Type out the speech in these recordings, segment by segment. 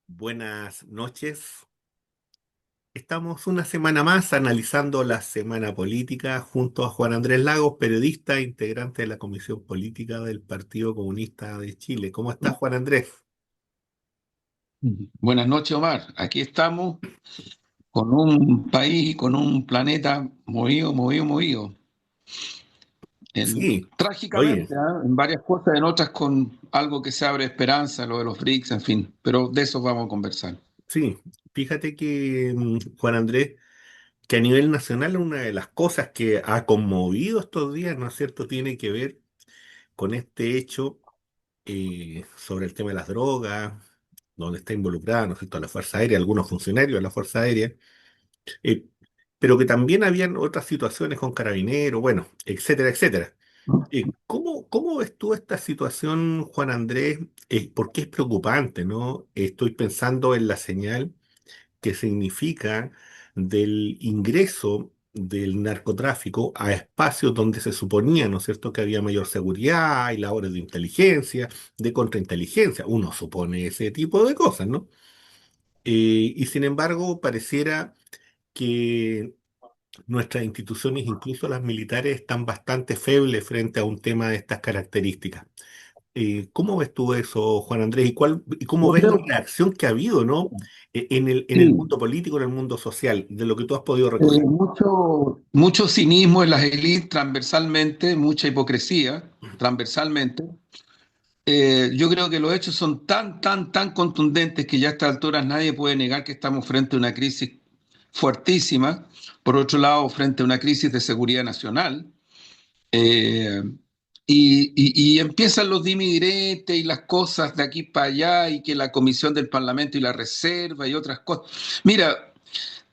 Buenas noches. Estamos una semana más analizando la semana política junto a Juan Andrés Lagos, periodista e integrante de la Comisión Política del Partido Comunista de Chile. ¿Cómo estás, Juan Andrés? Buenas noches, Omar. Aquí estamos con un país y con un planeta movido, movido, movido. Sí, oye, Trágicamente, ¿ah? En varias cosas, en otras con algo que se abre esperanza, lo de los BRICS, en fin. Pero de eso vamos a conversar. sí, fíjate que Juan Andrés, que a nivel nacional una de las cosas que ha conmovido estos días, ¿no es cierto?, tiene que ver con este hecho sobre el tema de las drogas, donde está involucrada, ¿no es cierto?, la Fuerza Aérea, algunos funcionarios de la Fuerza Aérea. eh, pero que también habían otras situaciones con carabineros, bueno, etcétera, etcétera. ¿Cómo ves tú esta situación, Juan Andrés? Porque es preocupante, ¿no? Estoy pensando en la señal que significa del ingreso del narcotráfico a espacios donde se suponía, ¿no es cierto?, que había mayor seguridad y labores de inteligencia, de contrainteligencia. Uno supone ese tipo de cosas, ¿no? Y sin embargo, pareciera que nuestras instituciones, incluso las militares, están bastante febles frente a un tema de estas características. ¿Cómo ves tú eso, Juan Andrés? ¿Y cómo Yo ves la creo, reacción que ha habido, ¿no? En el sí, mundo político, en el mundo social, de lo que tú has podido recoger? mucho cinismo en las élites transversalmente, mucha hipocresía transversalmente. Yo creo que los hechos son tan contundentes que ya a estas alturas nadie puede negar que estamos frente a una crisis fuertísima. Por otro lado, frente a una crisis de seguridad nacional. Eh, y empiezan los dime y direte y las cosas de aquí para allá y que la comisión del Parlamento y la reserva y otras cosas. Mira,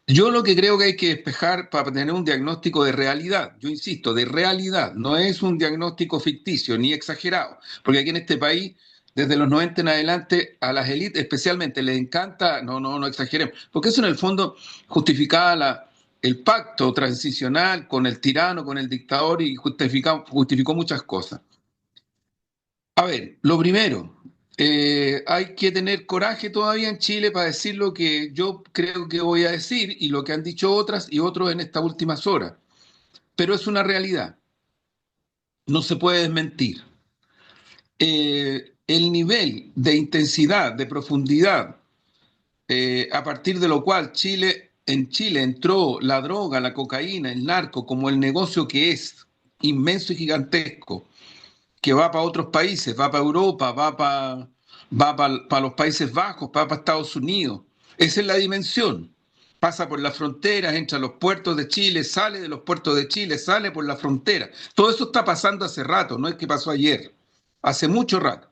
yo lo que creo que hay que despejar para tener un diagnóstico de realidad, yo insisto, de realidad, no es un diagnóstico ficticio ni exagerado, porque aquí en este país, desde los 90 en adelante, a las élites especialmente les encanta, no exageremos, porque eso en el fondo justificaba el pacto transicional con el tirano, con el dictador y justificó muchas cosas. A ver, lo primero, hay que tener coraje todavía en Chile para decir lo que yo creo que voy a decir y lo que han dicho otras y otros en estas últimas horas. Pero es una realidad, no se puede desmentir. El nivel de intensidad, de profundidad, a partir de lo cual en Chile entró la droga, la cocaína, el narco como el negocio que es inmenso y gigantesco, que va para otros países, va para Europa, va para los Países Bajos, va para Estados Unidos. Esa es la dimensión. Pasa por las fronteras, entra a los puertos de Chile, sale de los puertos de Chile, sale por la frontera. Todo eso está pasando hace rato, no es que pasó ayer, hace mucho rato.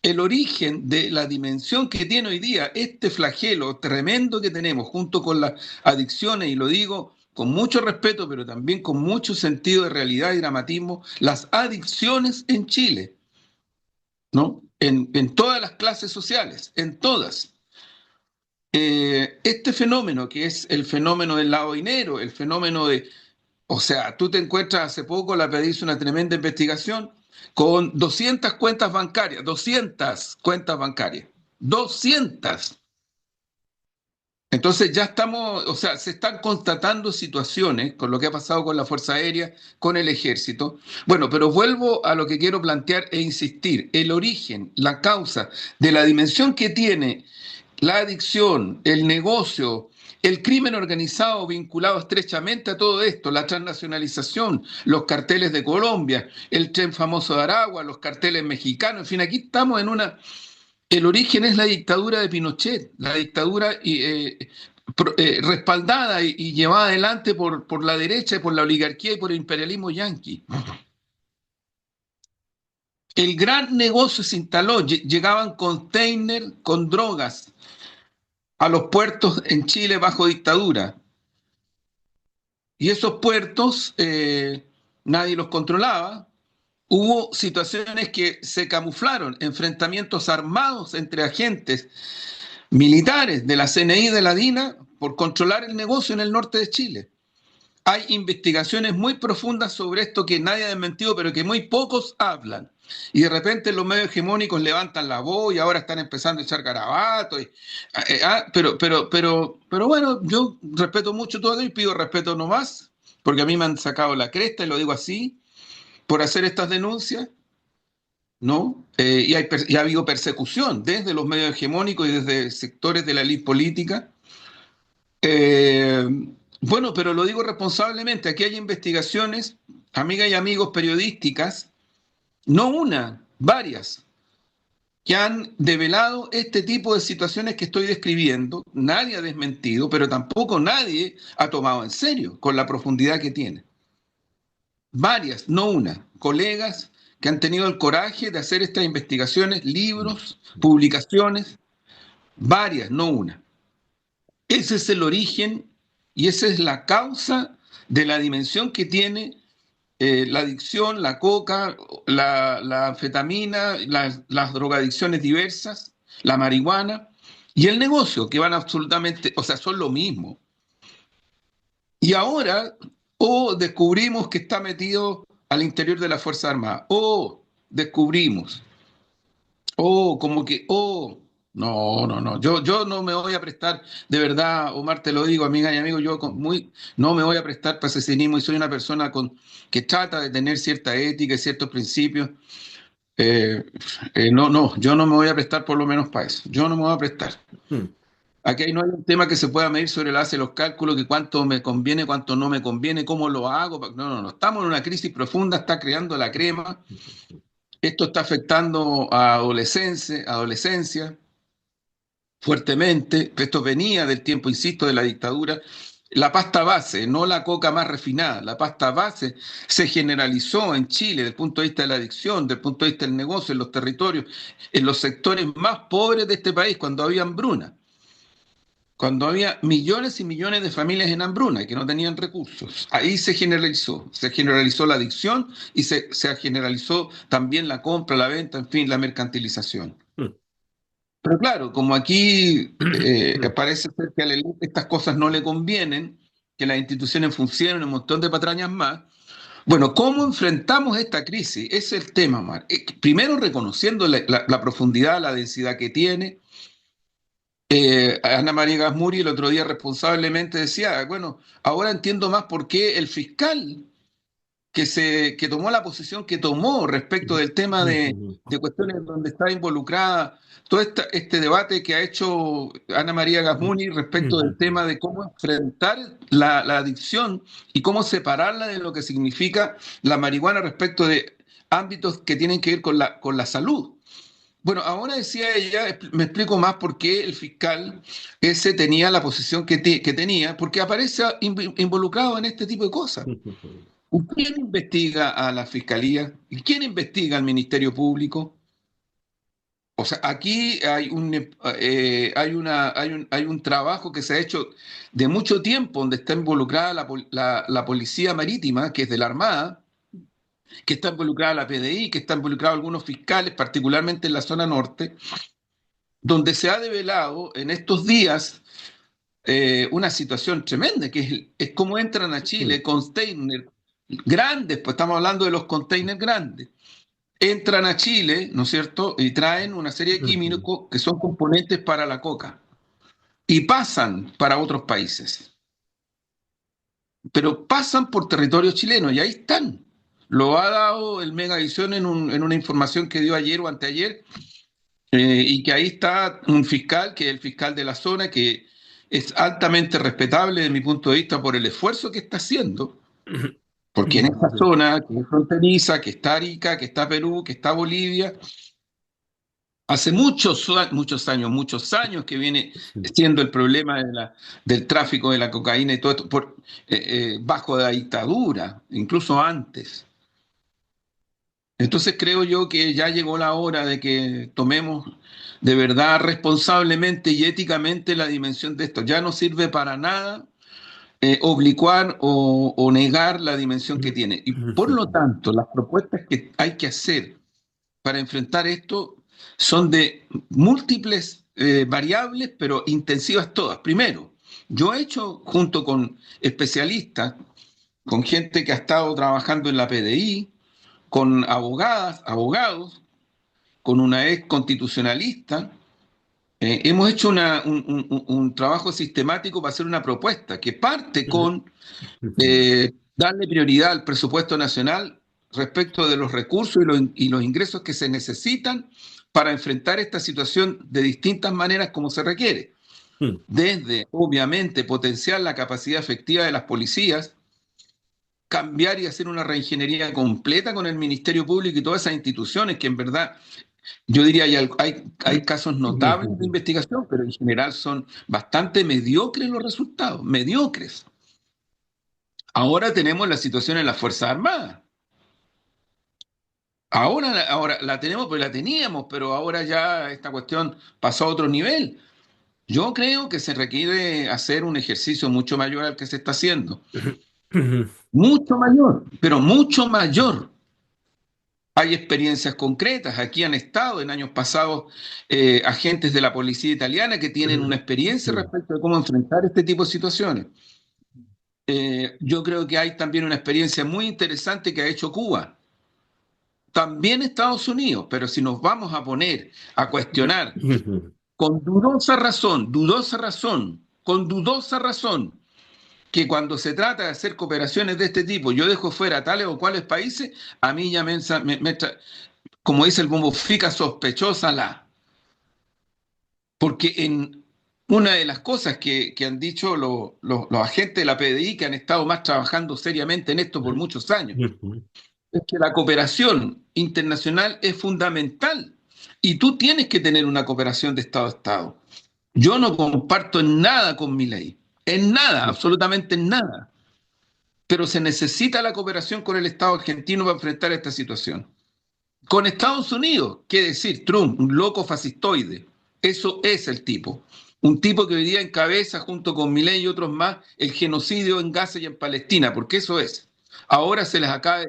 El origen de la dimensión que tiene hoy día este flagelo tremendo que tenemos junto con las adicciones, y lo digo con mucho respeto, pero también con mucho sentido de realidad y dramatismo, las adicciones en Chile, ¿no? En todas las clases sociales, en todas. Este fenómeno, que es el fenómeno del lado dinero, el fenómeno de, o sea, tú te encuentras hace poco, la PDI hizo una tremenda investigación con 200 cuentas bancarias, 200 cuentas bancarias, 200. Entonces ya estamos, o sea, se están constatando situaciones con lo que ha pasado con la Fuerza Aérea, con el Ejército. Bueno, pero vuelvo a lo que quiero plantear e insistir. El origen, la causa de la dimensión que tiene la adicción, el negocio, el crimen organizado vinculado estrechamente a todo esto, la transnacionalización, los carteles de Colombia, el tren famoso de Aragua, los carteles mexicanos, en fin, aquí estamos en una... El origen es la dictadura de Pinochet, la dictadura respaldada y llevada adelante por la derecha, y por la oligarquía y por el imperialismo yanqui. El gran negocio se instaló, llegaban containers con drogas a los puertos en Chile bajo dictadura. Y esos puertos nadie los controlaba. Hubo situaciones que se camuflaron, enfrentamientos armados entre agentes militares de la CNI y de la DINA por controlar el negocio en el norte de Chile. Hay investigaciones muy profundas sobre esto que nadie ha desmentido, pero que muy pocos hablan. y de repente los medios hegemónicos levantan la voz y ahora están empezando a echar garabatos. Pero bueno, yo respeto mucho todo y pido respeto nomás, porque a mí me han sacado la cresta, y lo digo así, por hacer estas denuncias, ¿no? Y ha habido persecución desde los medios hegemónicos y desde sectores de la élite política. Eh, bueno, pero lo digo responsablemente, aquí hay investigaciones, amigas y amigos periodísticas, no una, varias, que han develado este tipo de situaciones que estoy describiendo. Nadie ha desmentido, pero tampoco nadie ha tomado en serio con la profundidad que tiene. Varias, no una, colegas que han tenido el coraje de hacer estas investigaciones, libros, publicaciones, varias, no una. Ese es el origen y esa es la causa de la dimensión que tiene la adicción, la coca, la anfetamina, las drogadicciones diversas, la marihuana y el negocio, que van absolutamente, o sea, son lo mismo. Y ahora, descubrimos que está metido al interior de la Fuerza Armada, descubrimos, como que, no, no, no, yo no me voy a prestar, de verdad, Omar, te lo digo, amiga y amigo, no me voy a prestar para ese cinismo y soy una persona que trata de tener cierta ética y ciertos principios. Eh, no, no, yo no me voy a prestar por lo menos para eso, yo no me voy a prestar. Mm. Aquí no hay un tema que se pueda medir sobre la base de los cálculos, que cuánto me conviene, cuánto no me conviene, cómo lo hago. No, no, no, estamos en una crisis profunda, está creando la crema, esto está afectando a adolescencia fuertemente. Esto venía del tiempo, insisto, de la dictadura. La pasta base, no la coca más refinada, la pasta base se generalizó en Chile desde el punto de vista de la adicción, desde el punto de vista del negocio, en los territorios, en los sectores más pobres de este país, cuando había hambruna, cuando había millones y millones de familias en hambruna y que no tenían recursos. Ahí se generalizó la adicción y se generalizó también la compra, la venta, en fin, la mercantilización. Mm. Pero claro, como aquí Mm. parece ser que a la élite estas cosas no le convienen, que las instituciones funcionen, un montón de patrañas más. Bueno, ¿cómo enfrentamos esta crisis? Ese es el tema, Mar. Primero reconociendo la profundidad, la densidad que tiene. Ana María Gasmuri el otro día responsablemente decía, bueno, ahora entiendo más por qué el fiscal que tomó la posición que tomó respecto del tema de cuestiones donde está involucrada todo este debate que ha hecho Ana María Gasmuni respecto del tema de cómo enfrentar la adicción y cómo separarla de lo que significa la marihuana respecto de ámbitos que tienen que ver con la salud. Bueno, ahora decía ella, me explico más por qué el fiscal ese tenía la posición que tenía, porque aparece involucrado en este tipo de cosas. ¿Quién investiga a la fiscalía? ¿Y quién investiga al Ministerio Público? O sea, aquí hay un trabajo que se ha hecho de mucho tiempo donde está involucrada la Policía Marítima, que es de la Armada, que está involucrada la PDI, que está involucrado algunos fiscales, particularmente en la zona norte, donde se ha develado en estos días una situación tremenda, que es cómo entran a Chile containers grandes, pues estamos hablando de los containers grandes. Entran a Chile, ¿no es cierto? Y traen una serie de químicos que son componentes para la coca y pasan para otros países, pero pasan por territorio chileno y ahí están. Lo ha dado el Megavisión en una información que dio ayer o anteayer, y que ahí está un fiscal, que es el fiscal de la zona, que es altamente respetable desde mi punto de vista por el esfuerzo que está haciendo, porque en esta zona, que es fronteriza, que está Arica, que está Perú, que está Bolivia, hace muchos años que viene siendo el problema del tráfico de la cocaína y todo esto bajo la dictadura, incluso antes. Entonces creo yo que ya llegó la hora de que tomemos de verdad responsablemente y éticamente la dimensión de esto. Ya no sirve para nada oblicuar o negar la dimensión que tiene. Y por lo tanto, las propuestas que hay que hacer para enfrentar esto son de múltiples variables, pero intensivas todas. Primero, yo he hecho junto con especialistas, con gente que ha estado trabajando en la PDI, con abogadas, abogados, con una ex constitucionalista. Hemos hecho un trabajo sistemático para hacer una propuesta que parte con darle prioridad al presupuesto nacional respecto de los recursos y los ingresos que se necesitan para enfrentar esta situación de distintas maneras como se requiere. Desde, obviamente, potenciar la capacidad efectiva de las policías, cambiar y hacer una reingeniería completa con el Ministerio Público y todas esas instituciones que en verdad, yo diría, hay casos notables de investigación, pero en general son bastante mediocres los resultados, mediocres. Ahora tenemos la situación en las Fuerzas Armadas. Ahora la tenemos, pues la teníamos, pero ahora ya esta cuestión pasó a otro nivel. Yo creo que se requiere hacer un ejercicio mucho mayor al que se está haciendo. Mucho mayor, pero mucho mayor. Hay experiencias concretas. Aquí han estado en años pasados agentes de la policía italiana que tienen una experiencia respecto de cómo enfrentar este tipo de situaciones. Yo creo que hay también una experiencia muy interesante que ha hecho Cuba. También Estados Unidos, pero si nos vamos a poner a cuestionar con dudosa razón, con dudosa razón, que cuando se trata de hacer cooperaciones de este tipo, yo dejo fuera tales o cuales países, a mí ya como dice el bombo, fica sospechosa la. Porque en una de las cosas que han dicho los agentes de la PDI que han estado más trabajando seriamente en esto por muchos años, es que la cooperación internacional es fundamental y tú tienes que tener una cooperación de Estado a Estado. Yo no comparto en nada con mi ley, en nada, absolutamente en nada, pero se necesita la cooperación con el Estado argentino para enfrentar esta situación. Con Estados Unidos, ¿qué decir? Trump, un loco fascistoide, eso es el tipo. Un tipo que hoy día encabeza, junto con Milei y otros más, el genocidio en Gaza y en Palestina, porque eso es. Ahora se les acaba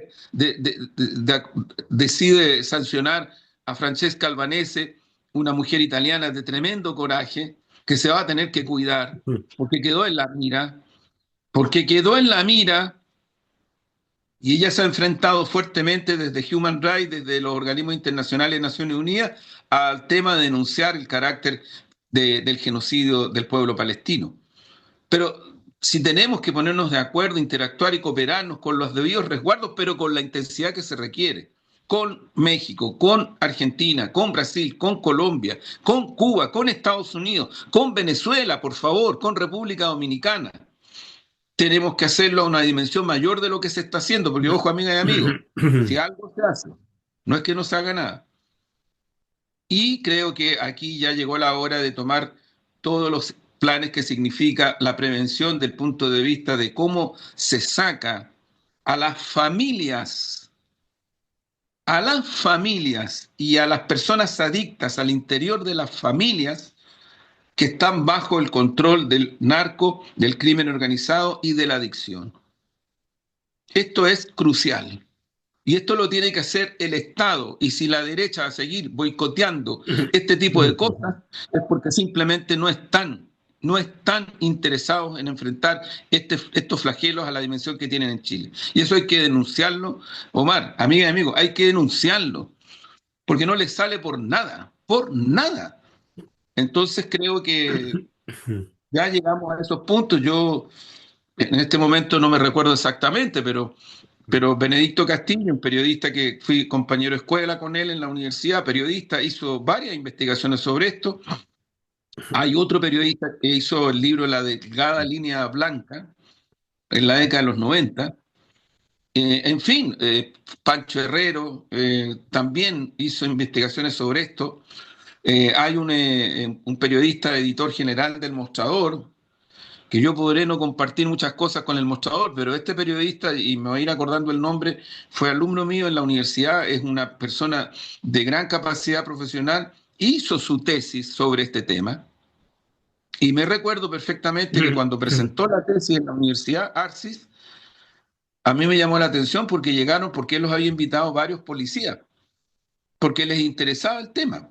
decide sancionar a Francesca Albanese, una mujer italiana de tremendo coraje, que se va a tener que cuidar, porque quedó en la mira, porque quedó en la mira y ella se ha enfrentado fuertemente desde Human Rights, desde los organismos internacionales de Naciones Unidas, al tema de denunciar el carácter del genocidio del pueblo palestino. Pero si tenemos que ponernos de acuerdo, interactuar y cooperarnos con los debidos resguardos, pero con la intensidad que se requiere, con México, con Argentina, con Brasil, con Colombia, con Cuba, con Estados Unidos, con Venezuela, por favor, con República Dominicana. Tenemos que hacerlo a una dimensión mayor de lo que se está haciendo, porque ojo, amigas y amigos, si algo se hace, no es que no se haga nada. Y creo que aquí ya llegó la hora de tomar todos los planes que significa la prevención del punto de vista de cómo se saca a las familias y a las personas adictas al interior de las familias que están bajo el control del narco, del crimen organizado y de la adicción. Esto es crucial. Y esto lo tiene que hacer el Estado. Y si la derecha va a seguir boicoteando este tipo de cosas, es porque simplemente no están interesados en enfrentar estos flagelos a la dimensión que tienen en Chile. Y eso hay que denunciarlo. Omar, amiga y amigo, hay que denunciarlo, porque no les sale por nada, por nada. Entonces creo que ya llegamos a esos puntos. Yo en este momento no me recuerdo exactamente, pero Benedicto Castillo, un periodista que fui compañero de escuela con él en la universidad, periodista, hizo varias investigaciones sobre esto. Hay otro periodista que hizo el libro La delgada línea blanca en la década de los 90. En fin, Pancho Herrero también hizo investigaciones sobre esto. Hay un periodista, editor general del Mostrador, que yo podré no compartir muchas cosas con el Mostrador, pero este periodista, y me voy a ir acordando el nombre, fue alumno mío en la universidad, es una persona de gran capacidad profesional, hizo su tesis sobre este tema, y me recuerdo perfectamente que cuando presentó la tesis en la Universidad Arcis, a mí me llamó la atención porque llegaron, porque él los había invitado varios policías, porque les interesaba el tema.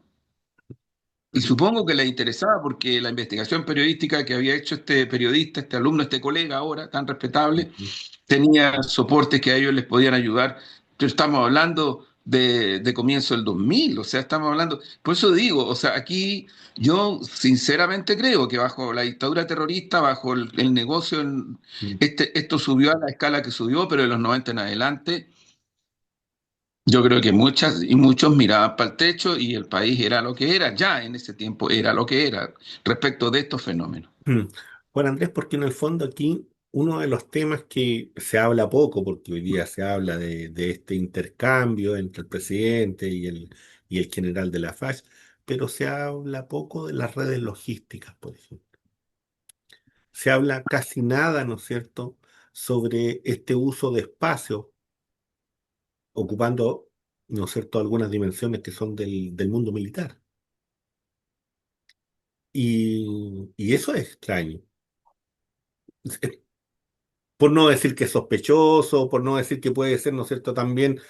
Y supongo que les interesaba porque la investigación periodística que había hecho este periodista, este alumno, este colega ahora tan respetable, tenía soportes que a ellos les podían ayudar Pero estamos hablando de comienzo del 2000, o sea, estamos hablando, por eso digo, o sea, aquí yo sinceramente creo que bajo la dictadura terrorista, bajo el negocio, esto subió a la escala que subió, pero de los 90 en adelante, yo creo que muchas y muchos miraban para el techo y el país era lo que era, ya en ese tiempo era lo que era respecto de estos fenómenos. Mm. Juan Andrés, porque en el fondo aquí uno de los temas que se habla poco, porque hoy día se habla de este intercambio entre el presidente y el general de la FARC, pero se habla poco de las redes logísticas, por ejemplo. Se habla casi nada, ¿no es cierto?, sobre este uso de espacio, ocupando, ¿no es cierto?, algunas dimensiones que son del mundo militar. Y eso es extraño. Por no decir que es sospechoso, por no decir que puede ser, ¿no es cierto?, también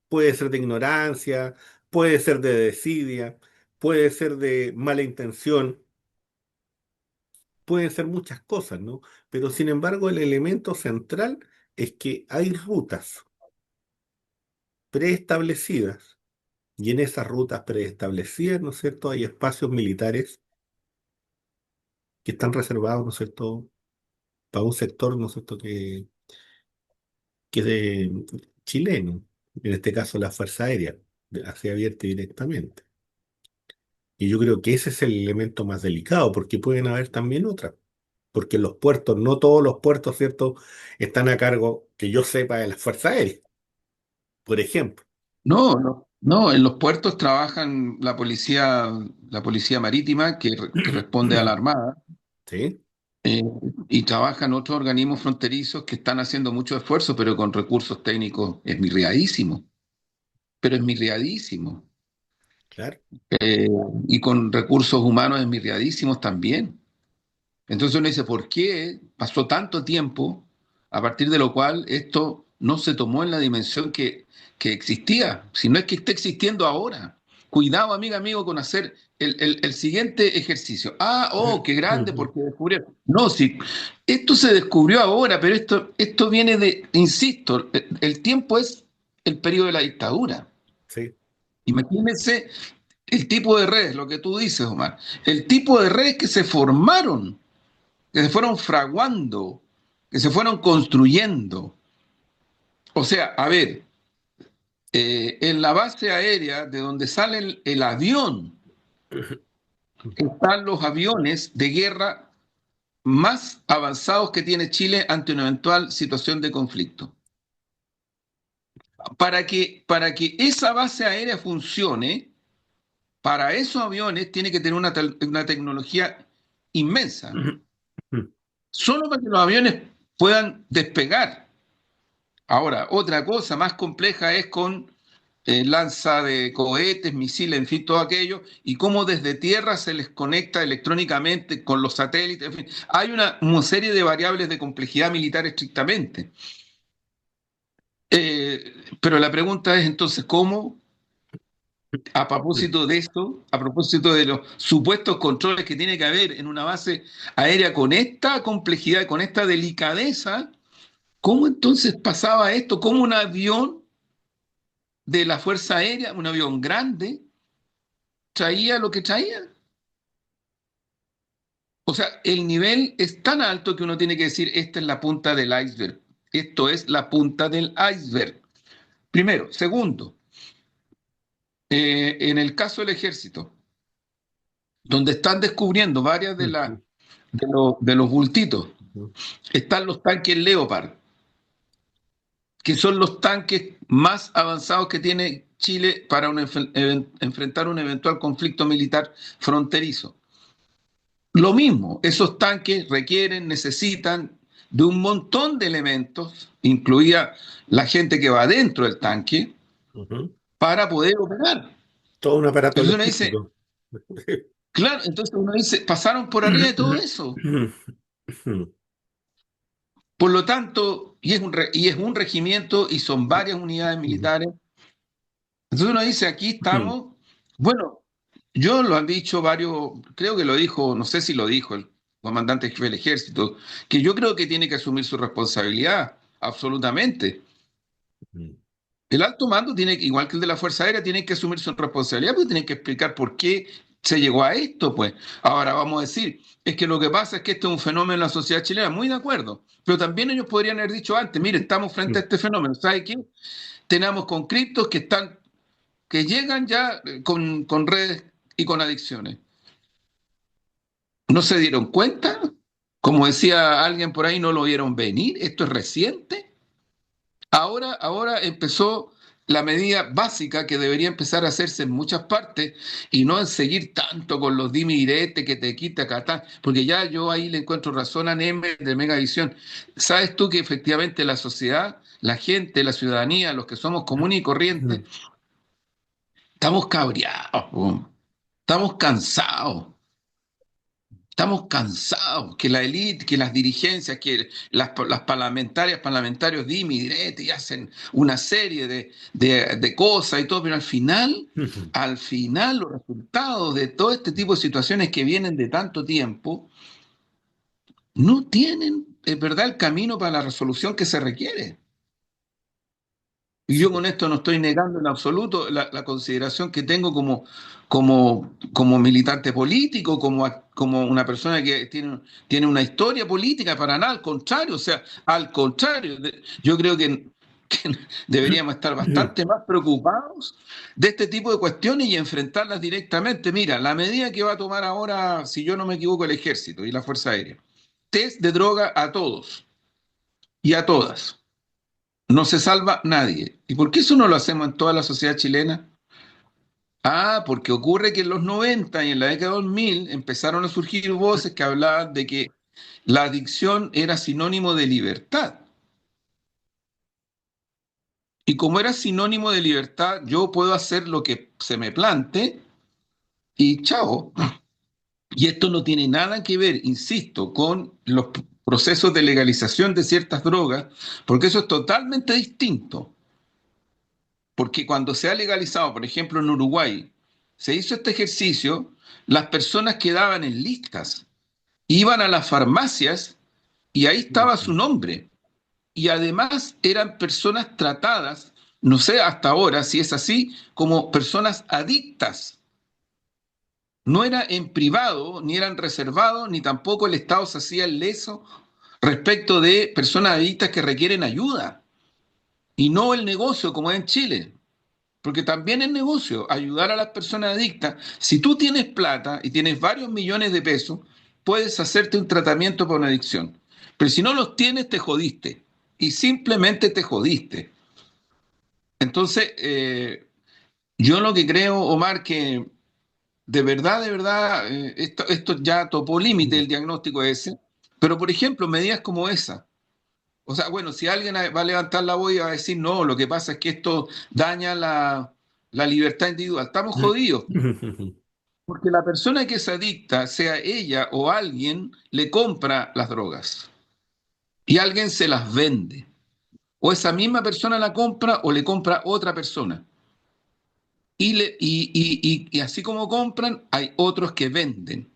puede ser de ignorancia, puede ser de desidia, puede ser de mala intención, pueden ser muchas cosas, ¿no? Pero sin embargo, el elemento central es que hay rutas preestablecidas y en esas rutas preestablecidas, ¿no es cierto?, hay espacios militares que están reservados, ¿no es cierto?, para un sector, ¿no es cierto?, que es de chileno, en este caso la Fuerza Aérea, así abierta directamente. Y yo creo que ese es el elemento más delicado, porque pueden haber también otras, porque los puertos, no todos los puertos, ¿cierto?, están a cargo, que yo sepa, de la Fuerza Aérea, por ejemplo. No, no, no, en los puertos trabajan la policía marítima que responde a la Armada. ¿Sí? Eh, y trabajan otros organismos fronterizos que están haciendo mucho esfuerzo, pero con recursos técnicos esmirriadísimos, pero esmirriadísimos, Claro. eh, y con recursos humanos esmirriadísimos también. Entonces uno dice, ¿por qué pasó tanto tiempo a partir de lo cual esto no se tomó en la dimensión que existía? Si no es que esté existiendo ahora. Cuidado, amiga, amigo, con hacer el siguiente ejercicio. Ah, oh, qué grande, porque descubrieron. No, sí, esto se descubrió ahora, pero esto viene de, insisto, el tiempo es el periodo de la dictadura. Sí. Imagínense el tipo de redes, lo que tú dices, Omar, el tipo de redes que se formaron, que se fueron fraguando, que se fueron construyendo. O sea, a ver, en la base aérea de donde sale el avión, están los aviones de guerra más avanzados que tiene Chile ante una eventual situación de conflicto. Para que esa base aérea funcione, para esos aviones tiene que tener una tecnología inmensa, solo para que los aviones puedan despegar. Ahora, otra cosa más compleja es con lanza de cohetes, misiles, en fin, todo aquello, y cómo desde tierra se les conecta electrónicamente con los satélites. En fin, hay una serie de variables de complejidad militar estrictamente. Pero la pregunta es entonces, ¿cómo, a propósito de esto, a propósito de los supuestos controles que tiene que haber en una base aérea con esta complejidad, con esta delicadeza, cómo entonces pasaba esto? ¿Cómo un avión de la Fuerza Aérea, un avión grande, traía lo que traía? O sea, el nivel es tan alto que uno tiene que decir, esta es la punta del iceberg. Esto es la punta del iceberg. Primero. Segundo, en el caso del ejército, donde están descubriendo varias de los bultitos, están los tanques Leopard, que son los tanques más avanzados que tiene Chile para enfrentar un eventual conflicto militar fronterizo. Lo mismo, esos tanques requieren, necesitan de un montón de elementos, incluida la gente que va dentro del tanque, Ujú. para poder operar. Todo un aparato Entonces uno dice, logístico. claro, entonces uno dice, pasaron por arriba de todo eso. Por lo tanto, y es un regimiento y son varias unidades militares. Entonces uno dice, aquí estamos, bueno, yo lo han dicho varios, creo que lo dijo, no sé si lo dijo el comandante jefe del ejército, que yo creo que tiene que asumir su responsabilidad, absolutamente. El alto mando tiene, igual que el de la Fuerza Aérea, tiene que asumir su responsabilidad, porque tienen que explicar por qué se llegó a esto, pues. Ahora vamos a decir, es que lo que pasa es que este es un fenómeno en la sociedad chilena, muy de acuerdo, pero también ellos podrían haber dicho antes, mire, estamos frente a este fenómeno, ¿sabe qué? Tenemos conscriptos que están, que llegan ya con redes y con adicciones. ¿No se dieron cuenta? Como decía alguien por ahí, no lo vieron venir, esto es reciente. Ahora empezó la medida básica que debería empezar a hacerse en muchas partes y no en seguir tanto con los dimi direte que te quita acá, porque ya yo ahí le encuentro razón a Neme de Megavisión. ¿Sabes tú que efectivamente la sociedad, la gente, la ciudadanía, los que somos comunes y corrientes, estamos cabreados, po. Estamos cansados? Estamos cansados que la élite, que las dirigencias, que las parlamentarias, parlamentarios dime y direte y hacen una serie de cosas y todo, pero al final los resultados de todo este tipo de situaciones que vienen de tanto tiempo no tienen, es verdad, el camino para la resolución que se requiere. Y yo con Sí. esto no estoy negando en absoluto la consideración que tengo como militante político, como una persona que tiene una historia política, para nada, al contrario, o sea, al contrario, yo creo que deberíamos estar bastante más preocupados de este tipo de cuestiones y enfrentarlas directamente. Mira, la medida que va a tomar ahora, si yo no me equivoco, el Ejército y la Fuerza Aérea, test de droga a todos y a todas. No se salva nadie. ¿Y por qué eso no lo hacemos en toda la sociedad chilena? Ah, porque ocurre que en los 90 y en la década 2000 empezaron a surgir voces que hablaban de que la adicción era sinónimo de libertad. Y como era sinónimo de libertad, yo puedo hacer lo que se me plante y chao. Y esto no tiene nada que ver, insisto, con los procesos de legalización de ciertas drogas, porque eso es totalmente distinto. Porque cuando se ha legalizado, por ejemplo, en Uruguay, se hizo este ejercicio, las personas quedaban en listas, iban a las farmacias y ahí estaba su nombre. Y además eran personas tratadas, no sé hasta ahora si es así, como personas adictas. No era en privado, ni eran reservados, ni tampoco el Estado se hacía el leso respecto de personas adictas que requieren ayuda. Y no el negocio como es en Chile. Porque también es negocio ayudar a las personas adictas. Si tú tienes plata y tienes varios millones de pesos, puedes hacerte un tratamiento para una adicción. Pero si no los tienes, te jodiste. Y simplemente te jodiste. Entonces, yo lo que creo, Omar, que de verdad, esto ya topó límite el diagnóstico ese. Pero, por ejemplo, medidas como esa. O sea, bueno, si alguien va a levantar la voz y va a decir, no, lo que pasa es que esto daña la libertad individual. Estamos jodidos. Porque la persona que es adicta, sea ella o alguien, le compra las drogas y alguien se las vende. O esa misma persona la compra o le compra otra persona. Y así como compran, hay otros que venden.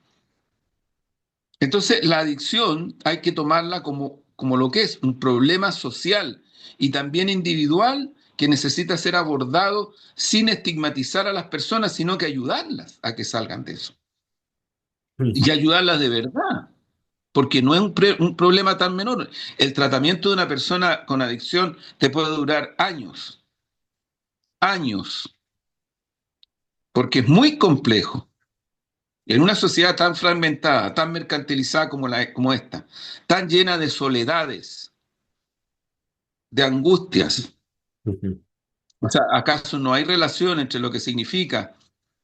Entonces, la adicción hay que tomarla como lo que es, un problema social y también individual que necesita ser abordado sin estigmatizar a las personas, sino que ayudarlas a que salgan de eso. Y ayudarlas de verdad, porque no es un problema tan menor. El tratamiento de una persona con adicción te puede durar años, años, porque es muy complejo. En una sociedad tan fragmentada, tan mercantilizada como esta, tan llena de soledades, de angustias, o sea, ¿acaso no hay relación entre lo que significa,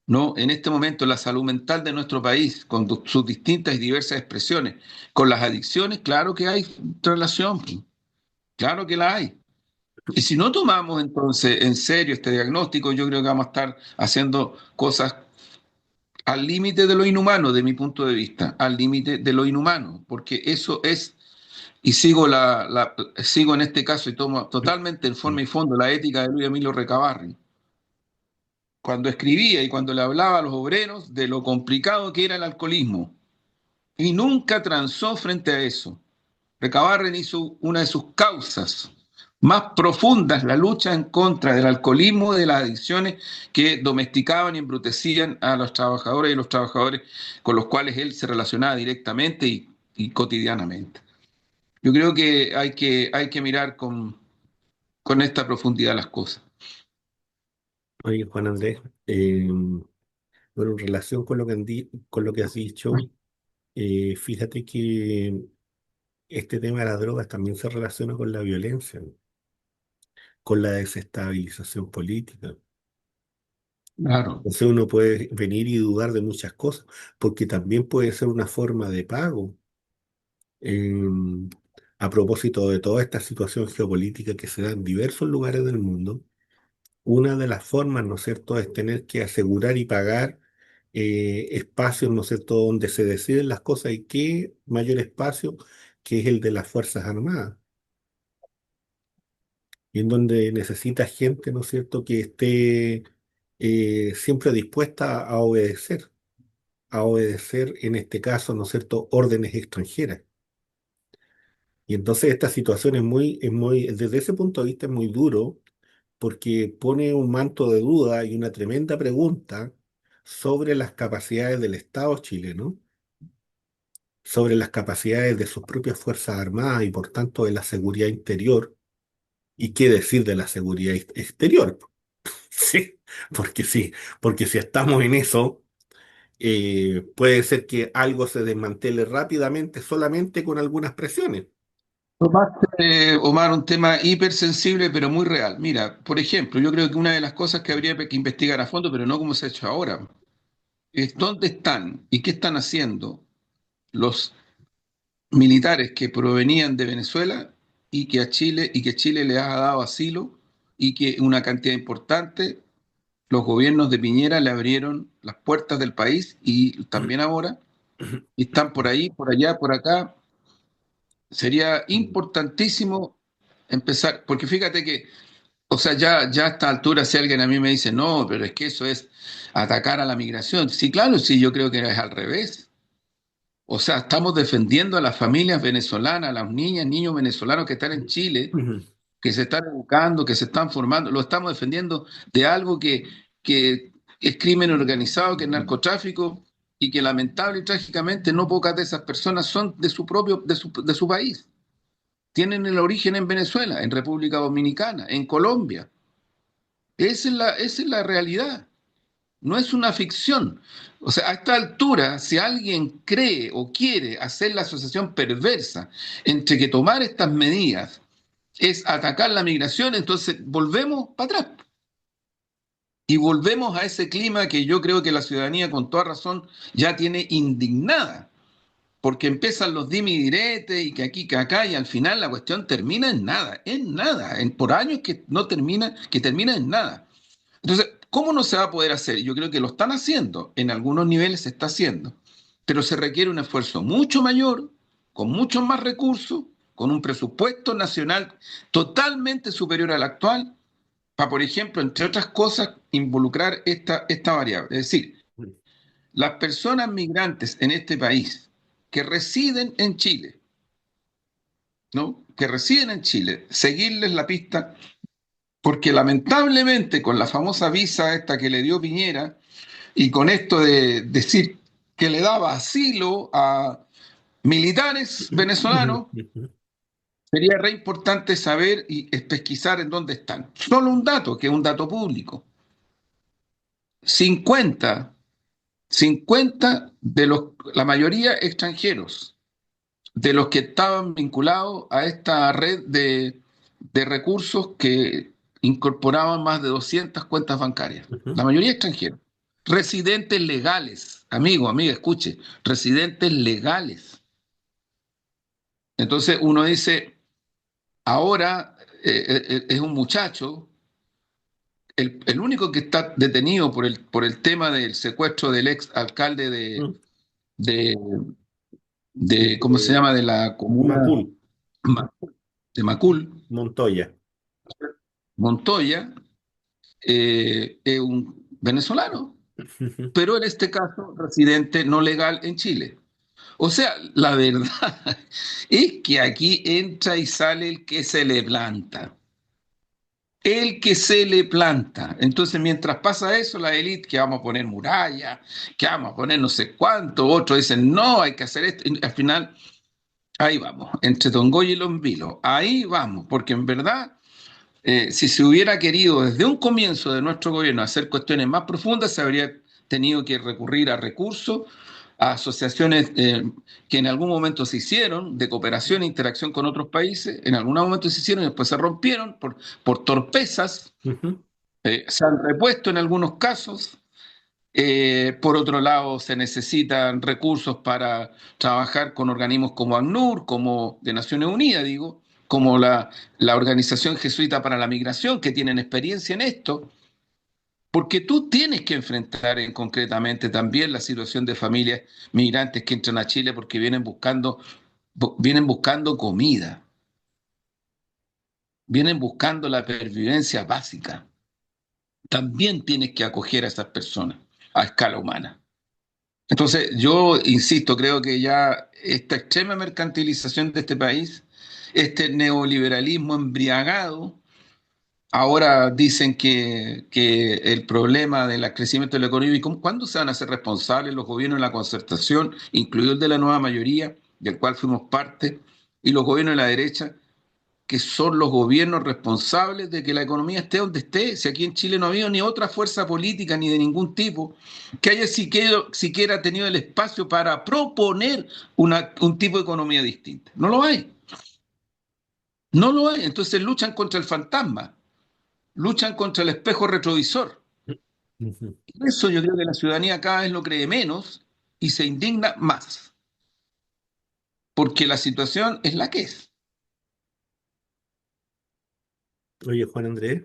¿no? En este momento la salud mental de nuestro país, con sus distintas y diversas expresiones, con las adicciones? Claro que hay relación, claro que la hay. Y si no tomamos entonces en serio este diagnóstico, yo creo que vamos a estar haciendo cosas al límite de lo inhumano, de mi punto de vista, al límite de lo inhumano, porque eso es, y sigo en este caso y tomo totalmente en forma y fondo la ética de Luis Emilio Recabarren, cuando escribía y cuando le hablaba a los obreros de lo complicado que era el alcoholismo, y nunca transó frente a eso. Recabarren hizo una de sus causas más profundas, la lucha en contra del alcoholismo, de las adicciones que domesticaban y embrutecían a los trabajadores y los trabajadores con los cuales él se relacionaba directamente y cotidianamente. Yo creo que hay que mirar con esta profundidad las cosas. Oye, Juan Andrés, bueno, en relación con lo que, con lo que has dicho, fíjate que este tema de las drogas también se relaciona con la violencia, ¿no? Con la desestabilización política. Claro. Entonces uno puede venir y dudar de muchas cosas, porque también puede ser una forma de pago. em, a propósito de toda esta situación geopolítica que se da en diversos lugares del mundo, una de las formas, ¿no es cierto?, es tener que asegurar y pagar espacios, ¿no es cierto?, donde se deciden las cosas y qué mayor espacio que es el de las Fuerzas Armadas, y en donde necesita gente, ¿no es cierto?, que esté siempre dispuesta a obedecer en este caso, ¿no es cierto?, órdenes extranjeras. Y entonces esta situación desde ese punto de vista es muy duro porque pone un manto de duda y una tremenda pregunta sobre las capacidades del Estado chileno, sobre las capacidades de sus propias Fuerzas Armadas y por tanto de la seguridad interior. ¿Y qué decir de la seguridad exterior? Sí, sí, porque si estamos en eso, puede ser que algo se desmantele rápidamente solamente con algunas presiones. Tomaste, Omar, un tema hipersensible, pero muy real. Mira, por ejemplo, yo creo que una de las cosas que habría que investigar a fondo, pero no como se ha hecho ahora, es dónde están y qué están haciendo los militares que provenían de Venezuela y que Chile les ha dado asilo y que una cantidad importante, los gobiernos de Piñera le abrieron las puertas del país y también ahora, y están por ahí, por allá, por acá. Sería importantísimo empezar, porque fíjate que, o sea, ya a esta altura si alguien a mí me dice, no, pero es que eso es atacar a la migración. Sí, claro, sí, yo creo que es al revés. O sea, estamos defendiendo a las familias venezolanas, a las niñas, niños venezolanos que están en Chile, que se están educando, que se están formando, lo estamos defendiendo de algo que es crimen organizado, que es narcotráfico, y que lamentable y trágicamente no pocas de esas personas son de su propio, de su país. Tienen el origen en Venezuela, en República Dominicana, en Colombia. Esa es la realidad, no es una ficción. O sea, a esta altura, si alguien cree o quiere hacer la asociación perversa entre que tomar estas medidas es atacar la migración, entonces volvemos para atrás y volvemos a ese clima que yo creo que la ciudadanía con toda razón ya tiene indignada, porque empiezan los dimi y direte y que aquí, que acá, y al final la cuestión termina en nada, por años que no termina, que termina en nada. Entonces, ¿cómo no se va a poder hacer? Yo creo que lo están haciendo, en algunos niveles se está haciendo, pero se requiere un esfuerzo mucho mayor, con muchos más recursos, con un presupuesto nacional totalmente superior al actual, para, por ejemplo, entre otras cosas, involucrar esta variable. Es decir, las personas migrantes en este país que residen en Chile, ¿no? Que residen en Chile, seguirles la pista, porque lamentablemente con la famosa visa esta que le dio Piñera y con esto de decir que le daba asilo a militares venezolanos, sería re importante saber y pesquisar en dónde están. Solo un dato, que es un dato público. 50, 50 de los, la mayoría extranjeros, de los que estaban vinculados a esta red de recursos que incorporaban más de 200 cuentas bancarias. La mayoría extranjeros. Residentes legales, amigo, amiga, escuche, residentes legales. Entonces uno dice, ahora es un muchacho, el único que está detenido por el tema del secuestro del ex alcalde de, ¿cómo se llama?, de la comuna Macul, de Macul, Montoya. Montoya, es un venezolano, pero en este caso residente no legal en Chile. O sea, la verdad es que aquí entra y sale el que se le planta. el que se le planta. Entonces, mientras pasa eso, la élite, que vamos a poner muralla, que vamos a poner no sé cuánto, otros dicen, no, hay que hacer esto, y al final, ahí vamos, entre Tongoy y Lombilo, ahí vamos, porque en verdad, si se hubiera querido desde un comienzo de nuestro gobierno hacer cuestiones más profundas, se habría tenido que recurrir a recursos, a asociaciones que en algún momento se hicieron de cooperación e interacción con otros países, en algún momento se hicieron y después se rompieron por torpezas, Ujú. se han repuesto en algunos casos. Por otro lado, se necesitan recursos para trabajar con organismos como ACNUR, como de Naciones Unidas, digo, como la Organización Jesuita para la Migración, que tienen experiencia en esto, porque tú tienes que enfrentar concretamente también la situación de familias migrantes que entran a Chile porque vienen buscando comida, vienen buscando la pervivencia básica. También tienes que acoger a esas personas a escala humana. Entonces, yo insisto, creo que ya esta extrema mercantilización de este país, este neoliberalismo embriagado, ahora dicen que el problema del crecimiento de la economía, ¿cuándo se van a hacer responsables los gobiernos de la concertación, incluido el de la nueva mayoría, del cual fuimos parte, y los gobiernos de la derecha, que son los gobiernos responsables de que la economía esté donde esté? Si aquí en Chile no ha habido ni otra fuerza política ni de ningún tipo que haya siquiera tenido el espacio para proponer un tipo de economía distinta. No lo hay, no lo hay. Entonces luchan contra el fantasma, luchan contra el espejo retrovisor. Ujú. Por eso yo creo que la ciudadanía cada vez lo cree menos y se indigna más, porque la situación es la que es. Oye, Juan Andrés,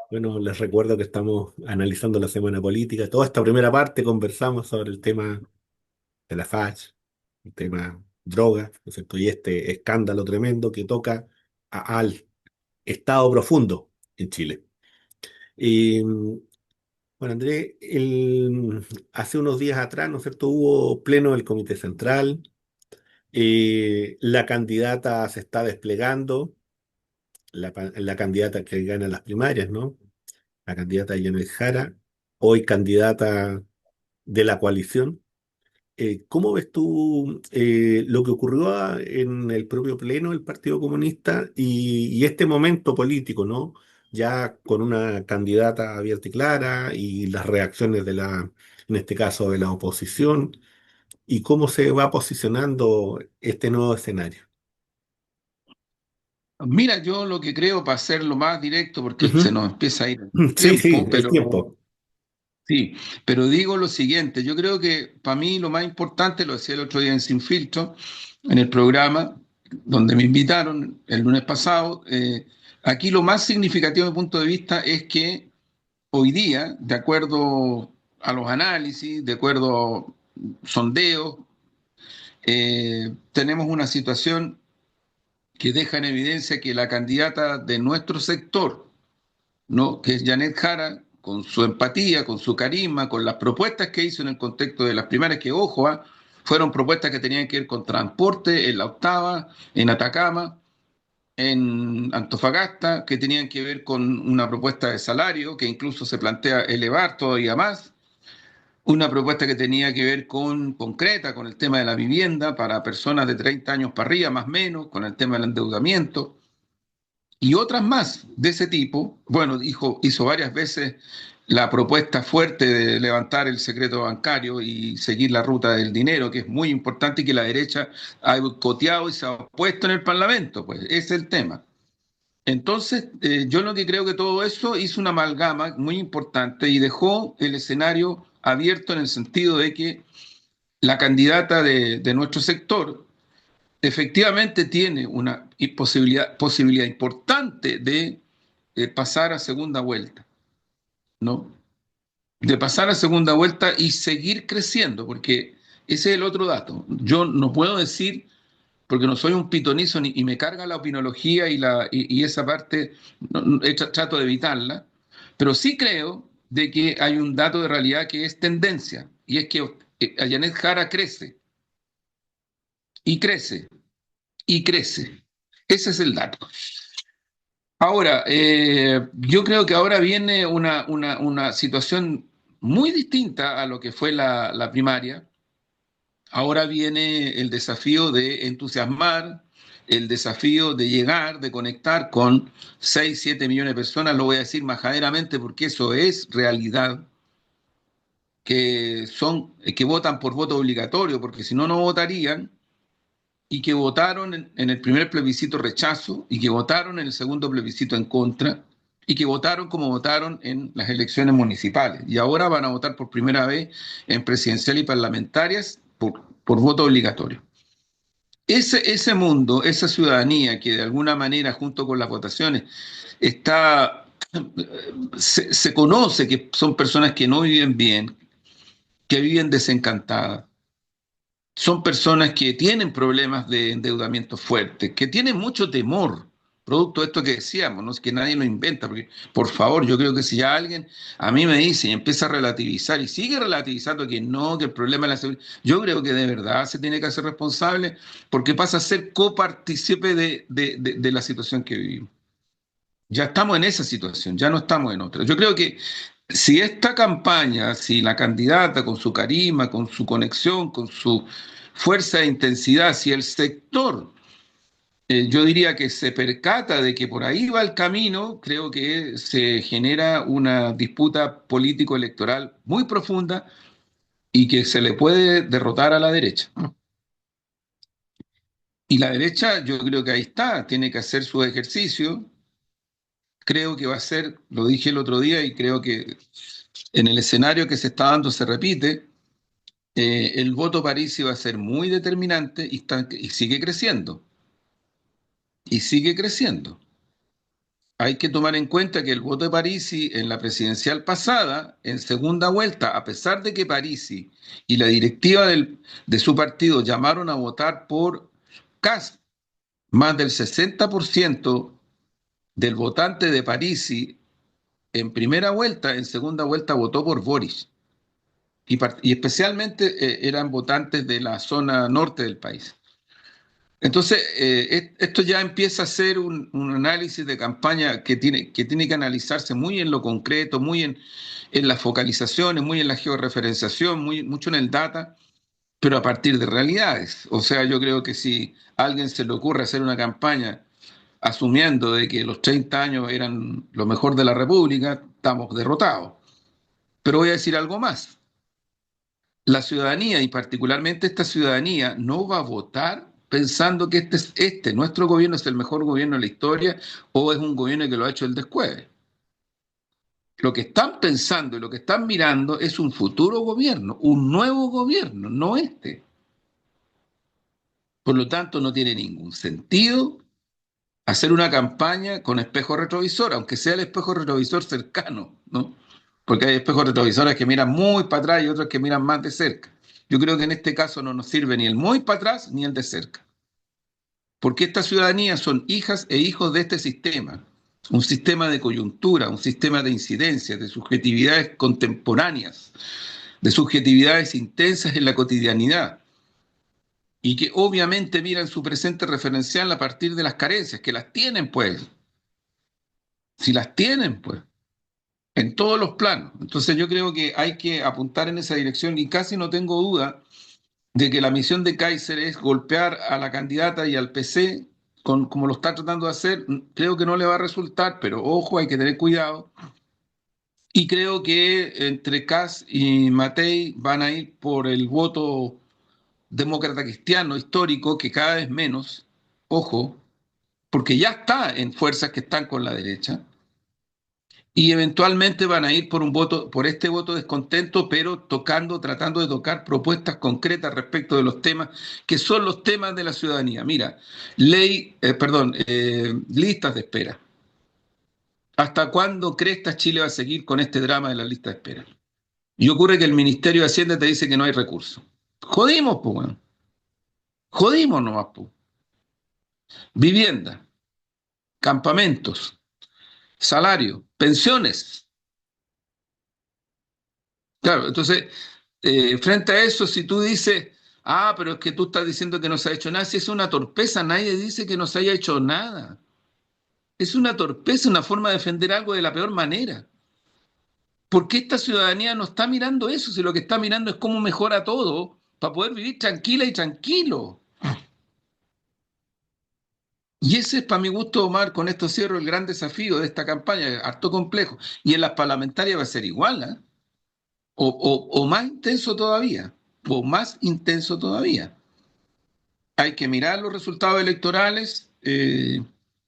bueno, les recuerdo que estamos analizando la semana política. Toda esta primera parte conversamos sobre el tema de la FACH, el tema drogas, ¿no es cierto? Y este escándalo tremendo que toca al Estado profundo en Chile. Y Juan Andrés, hace unos días atrás, ¿no es cierto?, hubo pleno del Comité Central. La candidata se está desplegando, la candidata que gana las primarias, ¿no? La candidata Yanel Jara, hoy candidata de la coalición. ¿Cómo ves tú lo que ocurrió en el propio pleno del Partido Comunista y este momento político, ¿no? Ya con una candidata abierta y clara y las reacciones en este caso, de la oposición, y cómo se va posicionando este nuevo escenario. Mira, yo lo que creo, para hacerlo más directo, porque se Ujú. nos empieza a ir el Sí, sí, tiempo, el pero tiempo. sí, pero digo lo siguiente, yo creo que para mí lo más importante, lo decía el otro día en Sin Filtro, en el programa donde me invitaron el lunes pasado, aquí lo más significativo desde mi punto de vista es que hoy día, de acuerdo a los análisis, de acuerdo a sondeos, tenemos una situación que deja en evidencia que la candidata de nuestro sector, ¿no? Que es Janet Jara, con su empatía, con su carisma, con las propuestas que hizo en el contexto de las primarias, que ojo, fueron propuestas que tenían que ver con transporte en la octava, en Atacama, en Antofagasta, que tenían que ver con una propuesta de salario que incluso se plantea elevar todavía más, una propuesta que tenía que ver con concreta, con el tema de la vivienda para personas de 30 años para arriba, más o menos, con el tema del endeudamiento y otras más de ese tipo. Bueno, hizo varias veces la propuesta fuerte de levantar el secreto bancario y seguir la ruta del dinero, que es muy importante y que la derecha ha boicoteado y se ha opuesto en el Parlamento, pues ese es el tema. Entonces, yo lo que creo que todo eso hizo una amalgama muy importante y dejó el escenario abierto en el sentido de que la candidata de nuestro sector, efectivamente tiene una posibilidad importante de pasar a segunda vuelta, ¿no? De pasar a segunda vuelta y seguir creciendo, porque ese es el otro dato. Yo no puedo decir, porque no soy un pitonizo y me carga la opinología y esa parte, trato de evitarla, pero sí creo de que hay un dato de realidad que es tendencia, y es que Ayanet Jara crece, y crece, y crece. Ese es el dato. Ahora, yo creo que ahora viene una situación muy distinta a lo que fue la primaria. Ahora viene el desafío de entusiasmar, el desafío de llegar, de conectar con 6, 7 millones de personas, lo voy a decir majaderamente porque eso es realidad, que votan por voto obligatorio, porque si no, no votarían, y que votaron en el primer plebiscito rechazo, y que votaron en el segundo plebiscito en contra, y que votaron como votaron en las elecciones municipales. Y ahora van a votar por primera vez en presidencial y parlamentarias por voto obligatorio. Ese mundo, esa ciudadanía que de alguna manera, junto con las votaciones, está, se conoce que son personas que no viven bien, que viven desencantadas, son personas que tienen problemas de endeudamiento fuerte, que tienen mucho temor, producto de esto que decíamos, no es que nadie lo inventa, porque por favor, yo creo que si ya alguien a mí me dice y empieza a relativizar y sigue relativizando que no, que el problema es la seguridad, yo creo que de verdad se tiene que hacer responsable porque pasa a ser copartícipe de la situación que vivimos. Ya estamos en esa situación, ya no estamos en otra. Yo creo que si esta campaña, si la candidata con su carisma, con su conexión, con su fuerza e intensidad, si el sector, yo diría que se percata de que por ahí va el camino, creo que se genera una disputa político-electoral muy profunda y que se le puede derrotar a la derecha. Y la derecha, yo creo que ahí está, tiene que hacer su ejercicio. Creo que va a ser, lo dije el otro día y creo que en el escenario que se está dando se repite, el voto Parisi va a ser muy determinante y sigue creciendo, y sigue creciendo. Hay que tomar en cuenta que el voto de Parisi en la presidencial pasada, en segunda vuelta, a pesar de que Parisi y la directiva de su partido llamaron a votar por Kast, más del 60% del votante de Parisi en primera vuelta, en segunda vuelta votó por Boris. Y especialmente eran votantes de la zona norte del país. Entonces, esto ya empieza a ser un análisis de campaña que tiene que analizarse muy en lo concreto, muy en las focalizaciones, muy en la georreferenciación, mucho en el data, pero a partir de realidades. O sea, yo creo que si a alguien se le ocurre hacer una campaña asumiendo de que los 30 años eran lo mejor de la República, estamos derrotados. Pero voy a decir algo más. La ciudadanía, y particularmente esta ciudadanía, no va a votar pensando que nuestro gobierno es el mejor gobierno de la historia o es un gobierno que lo ha hecho el descueve. Lo que están pensando y lo que están mirando es un futuro gobierno, un nuevo gobierno, no este. Por lo tanto, no tiene ningún sentido hacer una campaña con espejo retrovisor, aunque sea el espejo retrovisor cercano, ¿no? Porque hay espejos retrovisores que miran muy para atrás y otros que miran más de cerca. Yo creo que en este caso no nos sirve ni el muy para atrás ni el de cerca, porque estas ciudadanías son hijas e hijos de este sistema, un sistema de coyuntura, un sistema de incidencias, de subjetividades contemporáneas, de subjetividades intensas en la cotidianidad, y que obviamente miran su presente referencial a partir de las carencias, que las tienen pues, si las tienen pues, en todos los planos. Entonces yo creo que hay que apuntar en esa dirección y casi no tengo duda de que la misión de Kaiser es golpear a la candidata y al PC, como lo está tratando de hacer. Creo que no le va a resultar, pero ojo, hay que tener cuidado. Y creo que entre Kass y Matei van a ir por el voto demócrata cristiano histórico, que cada vez menos, ojo, porque ya está en fuerzas que están con la derecha, y eventualmente van a ir por un voto, por este voto descontento, pero tratando de tocar propuestas concretas respecto de los temas que son los temas de la ciudadanía. Mira, listas de espera. ¿Hasta cuándo crees Chile va a seguir con este drama de la lista de espera? Y ocurre que el Ministerio de Hacienda te dice que no hay recursos. Jodimos, pues, bueno. Jodimos nomás, pues. Vivienda, campamentos, salario, pensiones. Claro, entonces, frente a eso, si tú dices, pero es que tú estás diciendo que no se ha hecho nada, si es una torpeza, nadie dice que no se haya hecho nada. Es una torpeza, una forma de defender algo de la peor manera. ¿Por qué esta ciudadanía no está mirando eso? Si lo que está mirando es cómo mejora todo para poder vivir tranquila y tranquilo. Y ese es, para mi gusto, Omar, con esto cierro el gran desafío de esta campaña, harto complejo. Y en las parlamentarias va a ser igual, ¿eh? O más intenso todavía, o más intenso todavía. Hay que mirar los resultados electorales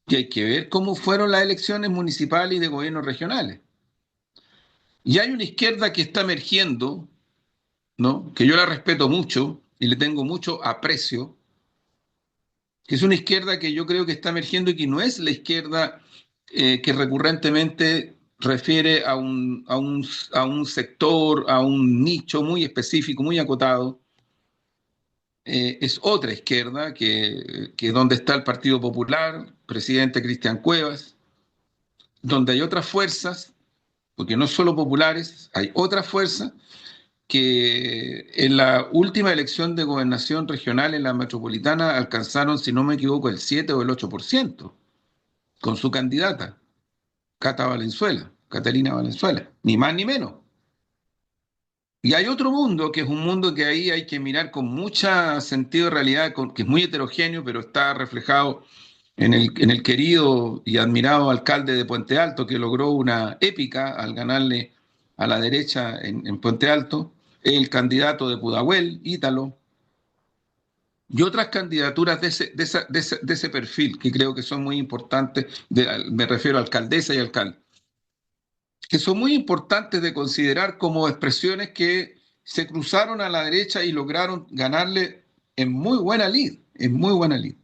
y hay que ver cómo fueron las elecciones municipales y de gobiernos regionales. Y hay una izquierda que está emergiendo, ¿no? Que yo la respeto mucho y le tengo mucho aprecio, que es una izquierda que yo creo que está emergiendo y que no es la izquierda que recurrentemente refiere a un sector, a un nicho muy específico, muy acotado. Es otra izquierda que es donde está el Partido Popular, presidente Cristian Cuevas, donde hay otras fuerzas, porque no solo populares, hay otras fuerzas que en la última elección de gobernación regional en la metropolitana alcanzaron, si no me equivoco, el 7 o el 8% con su candidata, Cata Valenzuela, Catalina Valenzuela, ni más ni menos. Y hay otro mundo, que es un mundo que ahí hay que mirar con mucho sentido de realidad, que es muy heterogéneo, pero está reflejado en el querido y admirado alcalde de Puente Alto, que logró una épica al ganarle a la derecha en Puente Alto, el candidato de Pudahuel, Ítalo, y otras candidaturas de ese perfil, que creo que son muy importantes, me refiero a alcaldesa y alcalde, que son muy importantes de considerar como expresiones que se cruzaron a la derecha y lograron ganarle en muy buena lid, en muy buena lid.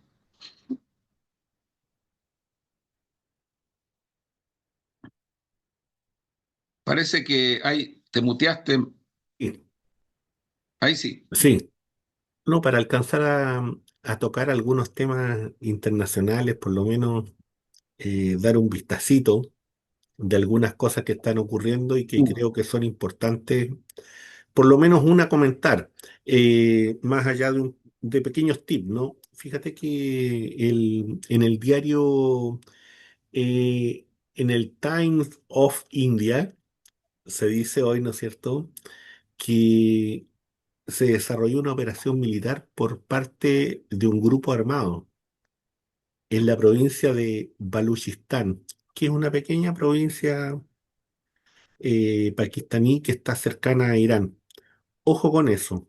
Parece que ahí te muteaste, Y- ahí sí. sí, no, para alcanzar a tocar algunos temas internacionales, por lo menos dar un vistacito de algunas cosas que están ocurriendo y que creo que son importantes, por lo menos una comentar, más allá de pequeños tips, ¿no? Fíjate que en el diario, eh, en el Times of India, se dice hoy, ¿no es cierto?, que se desarrolló una operación militar por parte de un grupo armado en la provincia de Baluchistán, que es una pequeña provincia pakistaní que está cercana a Irán. Ojo con eso,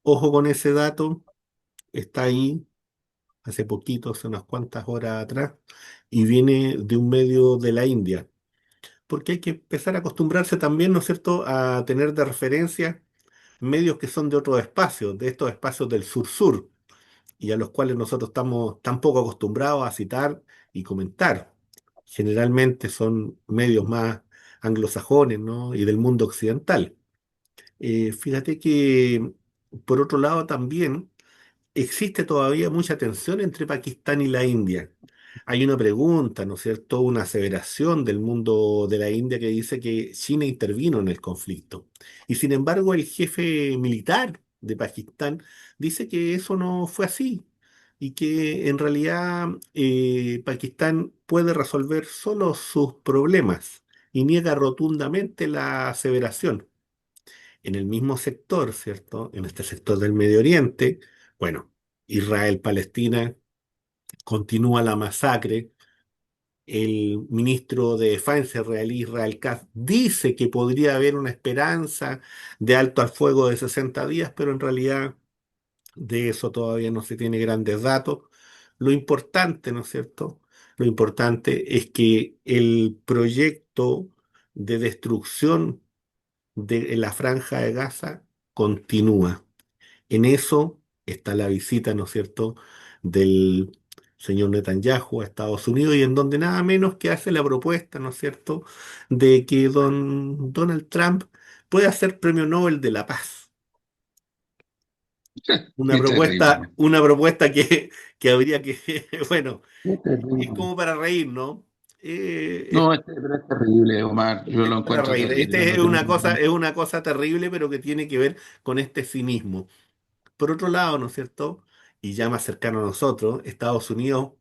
ojo con ese dato, está ahí hace poquito, hace unas cuantas horas atrás, y viene de un medio de la India, porque hay que empezar a acostumbrarse también, ¿no es cierto?, a tener de referencia medios que son de otros espacios, de estos espacios del sur-sur, y a los cuales nosotros estamos tan poco acostumbrados a citar y comentar. Generalmente son medios más anglosajones, ¿no?, y del mundo occidental. Fíjate que, por otro lado, también existe todavía mucha tensión entre Pakistán y la India. Hay una pregunta, ¿no es cierto?, una aseveración del mundo de la India que dice que China intervino en el conflicto. Y sin embargo, el jefe militar de Pakistán dice que eso no fue así y que en realidad Pakistán puede resolver solo sus problemas y niega rotundamente la aseveración. En el mismo sector, ¿cierto? En este sector del Medio Oriente, bueno, Israel-Palestina continúa la masacre. El ministro de Defensa israelí, Israel Katz, dice que podría haber una esperanza de alto al fuego de 60 días, pero en realidad de eso todavía no se tiene grandes datos. Lo importante, ¿no es cierto? Lo importante es que el proyecto de destrucción de la franja de Gaza continúa. En eso está la visita, ¿no es cierto?, del señor Netanyahu a Estados Unidos y en donde nada menos que hace la propuesta, ¿no es cierto?, de que don Donald Trump pueda ser Premio Nobel de la Paz. Qué terrible. Una propuesta que habría que, bueno, Qué es terrible. como para reír, ¿no? No, pero es terrible, Omar. Yo Es lo para encuentro reír. terrible. Este No tengo es una cosa terrible, pero que tiene que ver con este cinismo. Por otro lado, ¿no es cierto? Y ya más cercano a nosotros, Estados Unidos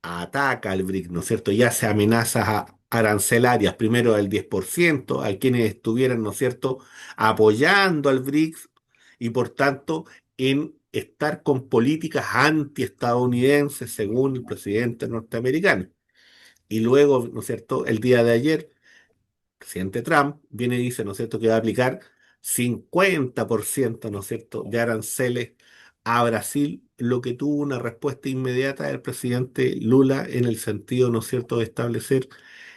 ataca al BRICS, ¿no es cierto? Y hace amenazas arancelarias, primero al 10%, a quienes estuvieran, ¿no es cierto?, apoyando al BRICS y por tanto en estar con políticas antiestadounidenses, según el presidente norteamericano. Y luego, ¿no es cierto?, el día de ayer presidente Trump viene y dice, ¿no es cierto?, que va a aplicar 50%, ¿no es cierto?, de aranceles a Brasil, lo que tuvo una respuesta inmediata del presidente Lula en el sentido, ¿no es cierto?, de establecer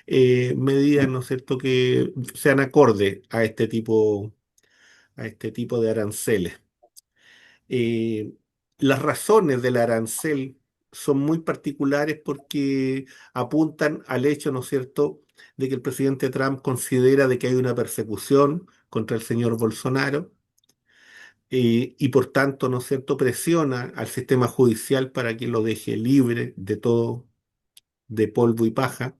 medidas, ¿no es cierto?, que sean acorde a este tipo de aranceles. Eh, las razones del arancel son muy particulares porque apuntan al hecho, ¿no es cierto?, de que el presidente Trump considera de que hay una persecución contra el señor Bolsonaro y por tanto, ¿no es cierto?, presiona al sistema judicial para que lo deje libre de todo, de polvo y paja.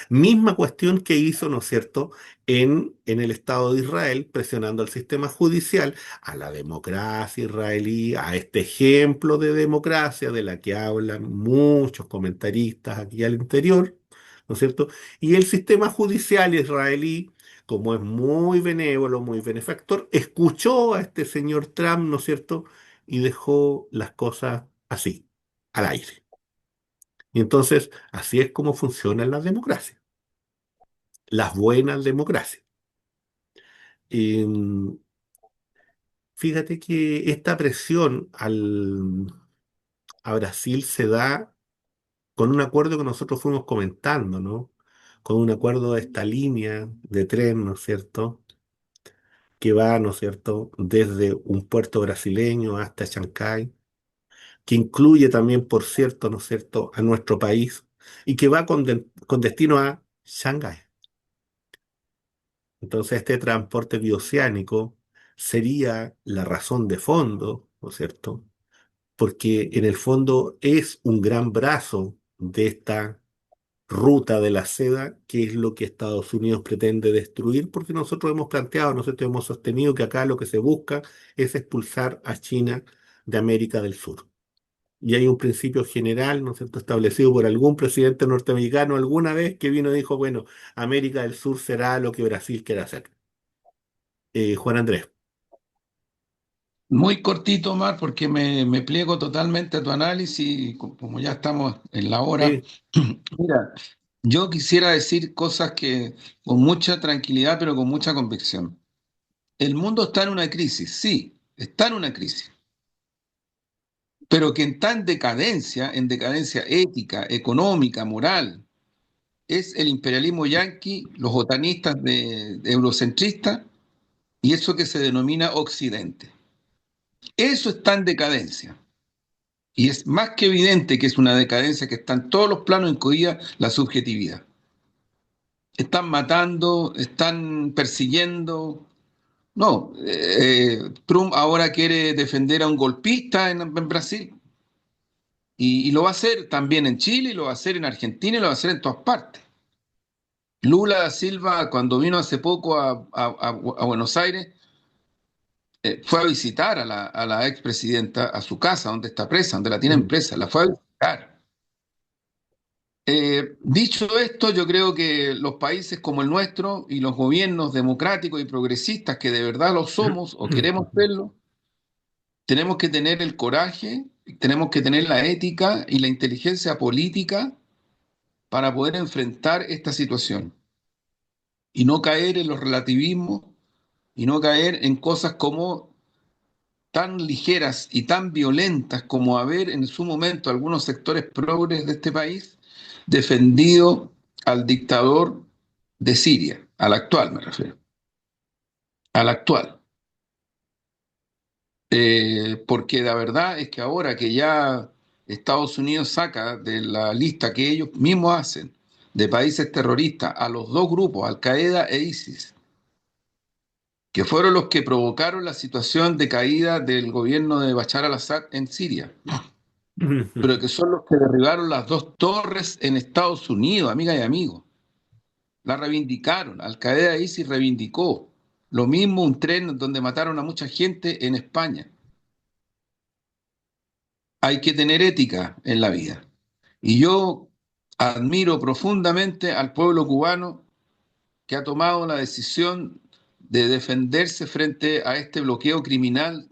Misma cuestión que hizo, ¿no es cierto?, en el Estado de Israel, presionando al sistema judicial, a la democracia israelí, a este ejemplo de democracia de la que hablan muchos comentaristas aquí al interior, ¿no es cierto? Y el sistema judicial israelí, como es muy benévolo, muy benefactor, escuchó a este señor Trump, ¿no es cierto?, y dejó las cosas así, al aire. Y entonces, así es como funcionan las democracias, las buenas democracias. Em, Fíjate que esta presión a Brasil se da con un acuerdo que nosotros fuimos comentando, ¿no? Con un acuerdo de esta línea de tren, ¿no es cierto? Que va, ¿no es cierto?, desde un puerto brasileño hasta Chancay, que incluye también, por cierto, ¿no es cierto?, a nuestro país y que va con destino a Shanghái. Entonces, este transporte bioceánico sería la razón de fondo, ¿no es cierto? Porque en el fondo es un gran brazo de esta ruta de la seda, que es lo que Estados Unidos pretende destruir, porque nosotros hemos planteado, nosotros hemos sostenido que acá lo que se busca es expulsar a China de América del Sur. Y hay un principio general, ¿no es cierto?, establecido por algún presidente norteamericano alguna vez que vino y dijo, bueno, América del Sur será lo que Brasil quiera hacer. Juan Andrés. Muy cortito, Omar, porque me pliego totalmente a tu análisis y como ya estamos en la hora. Sí. Mira, yo quisiera decir cosas que con mucha tranquilidad, pero con mucha convicción. El mundo está en una crisis, sí, está en una crisis, pero que está en decadencia ética, económica, moral, es el imperialismo yanqui, los otanistas de eurocentristas y eso que se denomina Occidente. Eso está en decadencia. Y es más que evidente que es una decadencia que está en todos los planos, incluida la subjetividad. Están matando, están persiguiendo. No, Trump ahora quiere defender a un golpista en Brasil y lo va a hacer también en Chile, y lo va a hacer en Argentina y lo va a hacer en todas partes. Lula da Silva, cuando vino hace poco a Buenos Aires, fue a visitar a la expresidenta a su casa, donde está presa, donde la tienen Mm. presa, la fue a visitar. Dicho esto, yo creo que los países como el nuestro y los gobiernos democráticos y progresistas que de verdad lo somos o queremos serlo, tenemos que tener el coraje, tenemos que tener la ética y la inteligencia política para poder enfrentar esta situación y no caer en los relativismos y no caer en cosas como tan ligeras y tan violentas como haber en su momento algunos sectores progres de este país defendido al dictador de Siria, al actual me refiero, al actual. Porque la verdad es que ahora que ya Estados Unidos saca de la lista que ellos mismos hacen de países terroristas a los dos grupos, Al-Qaeda e ISIS, que fueron los que provocaron la situación de caída del gobierno de Bashar al-Assad en Siria, pero que son los que derribaron las dos torres en Estados Unidos, amigas y amigos. La reivindicaron, Al-Qaeda e ISIS reivindicó. Lo mismo un tren donde mataron a mucha gente en España. Hay que tener ética en la vida. Y yo admiro profundamente al pueblo cubano que ha tomado la decisión de defenderse frente a este bloqueo criminal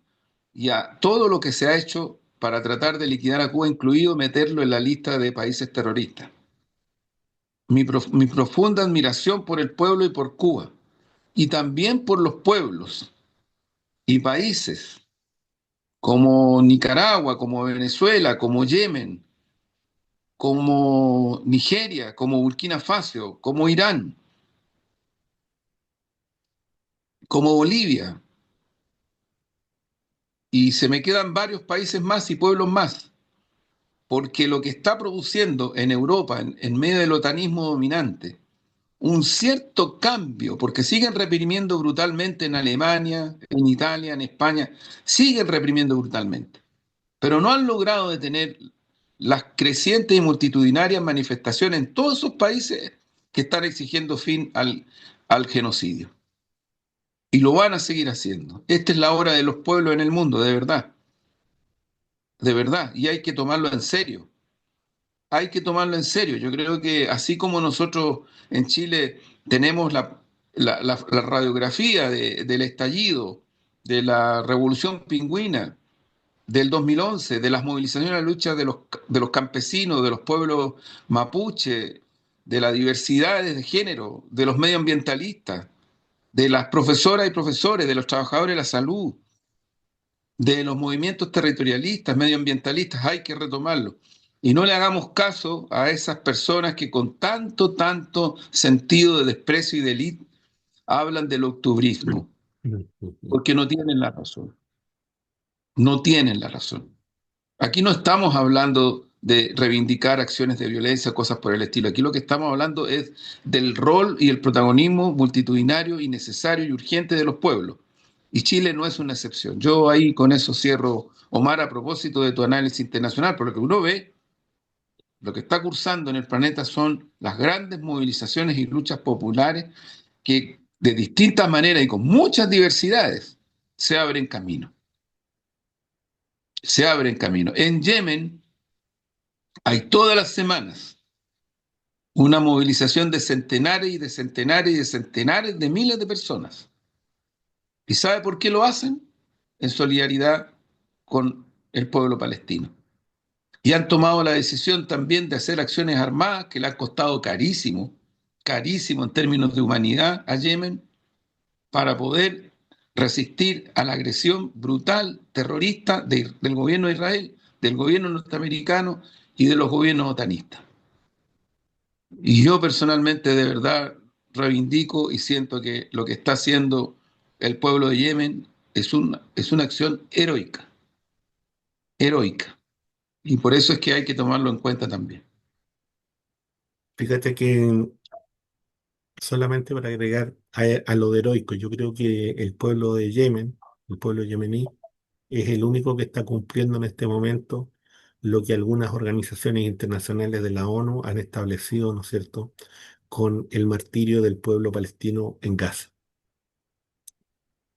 y a todo lo que se ha hecho para tratar de liquidar a Cuba, incluido meterlo en la lista de países terroristas. Mi profunda admiración por el pueblo y por Cuba, y también por los pueblos y países como Nicaragua, como Venezuela, como Yemen, como Nigeria, como Burkina Faso, como Irán, como Bolivia, y se me quedan varios países más y pueblos más, porque lo que está produciendo en Europa, en medio del otanismo dominante, un cierto cambio, porque siguen reprimiendo brutalmente en Alemania, en Italia, en España, siguen reprimiendo brutalmente, pero no han logrado detener las crecientes y multitudinarias manifestaciones en todos esos países que están exigiendo fin al genocidio. Y lo van a seguir haciendo. Esta es la hora de los pueblos en el mundo, de verdad, y hay que tomarlo en serio. Hay que tomarlo en serio. Yo creo que así como nosotros en Chile tenemos la radiografía del estallido, de la revolución pingüina, del 2011, de las movilizaciones a la lucha de los campesinos, de los pueblos mapuche, de las diversidades de género, de los medioambientalistas, de las profesoras y profesores, de los trabajadores de la salud, de los movimientos territorialistas, medioambientalistas, hay que retomarlo. Y no le hagamos caso a esas personas que con tanto, tanto sentido de desprecio y de élite hablan del octubrismo, porque no tienen la razón, no tienen la razón. Aquí no estamos hablando de reivindicar acciones de violencia, cosas por el estilo. Aquí lo que estamos hablando es del rol y el protagonismo multitudinario y necesario y urgente de los pueblos. Y Chile no es una excepción. Yo ahí con eso cierro, Omar, a propósito de tu análisis internacional, por lo que uno ve, lo que está cursando en el planeta son las grandes movilizaciones y luchas populares que de distintas maneras y con muchas diversidades se abren camino. Se abren camino. En Yemen hay todas las semanas una movilización de centenares y de centenares y de centenares de miles de personas. ¿Y sabe por qué lo hacen? En solidaridad con el pueblo palestino. Y han tomado la decisión también de hacer acciones armadas que le han costado carísimo, carísimo en términos de humanidad a Yemen, para poder resistir a la agresión brutal, terrorista del gobierno de Israel, del gobierno norteamericano y de los gobiernos otanistas. Y yo personalmente de verdad reivindico y siento que lo que está haciendo el pueblo de Yemen es una acción heroica, heroica. Y por eso es que hay que tomarlo en cuenta también. Fíjate que solamente para agregar a lo de heroico, yo creo que el pueblo de Yemen, el pueblo yemení, es el único que está cumpliendo en este momento lo que algunas organizaciones internacionales de la ONU han establecido, ¿no es cierto?, con el martirio del pueblo palestino en Gaza.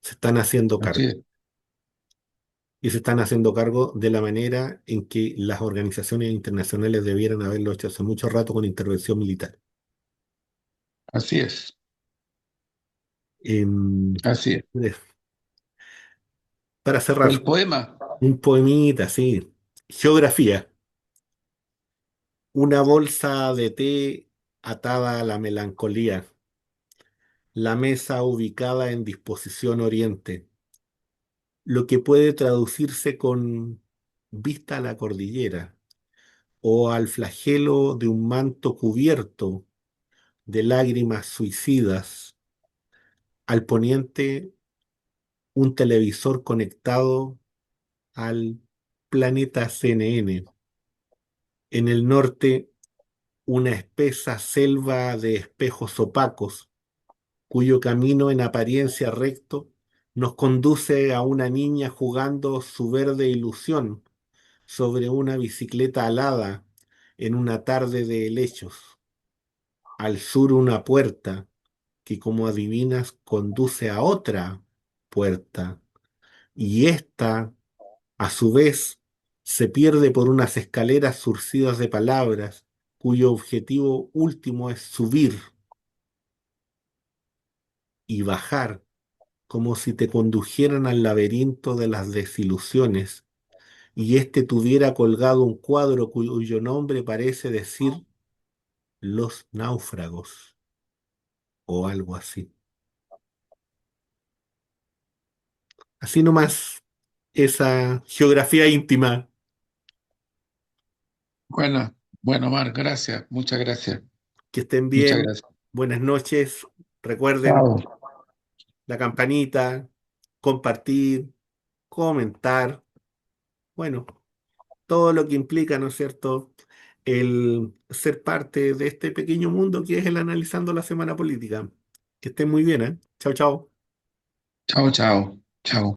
Se están haciendo Así cargo. es, Y se están haciendo cargo de la manera en que las organizaciones internacionales debieran haberlo hecho hace mucho rato con intervención militar. así es, Em, así es. para cerrar, El poema, un poemita así. Geografía. Una bolsa de té atada a la melancolía. La mesa ubicada en disposición oriente. Lo que puede traducirse con vista a la cordillera o al flagelo de un manto cubierto de lágrimas suicidas. Al poniente, un televisor conectado al planeta CNN. En el norte, una espesa selva de espejos opacos, cuyo camino en apariencia recto nos conduce a una niña jugando su verde ilusión sobre una bicicleta alada en una tarde de helechos. Al sur, una puerta que, como adivinas, conduce a otra puerta. Y esta, a su vez, se pierde por unas escaleras surcidas de palabras, cuyo objetivo último es subir y bajar, como si te condujeran al laberinto de las desilusiones, y éste tuviera colgado un cuadro cuyo nombre parece decir Los náufragos o algo así. Así nomás, esa geografía íntima. Bueno, bueno, Marc, gracias, Que estén muchas bien. gracias. Buenas noches. Recuerden Chao. la campanita, compartir, comentar. Bueno, todo lo que implica, ¿no es cierto?, el ser parte de este pequeño mundo que es el analizando la semana política. Que estén muy bien, ¿eh? Chao, chao. Chao, chao, chao.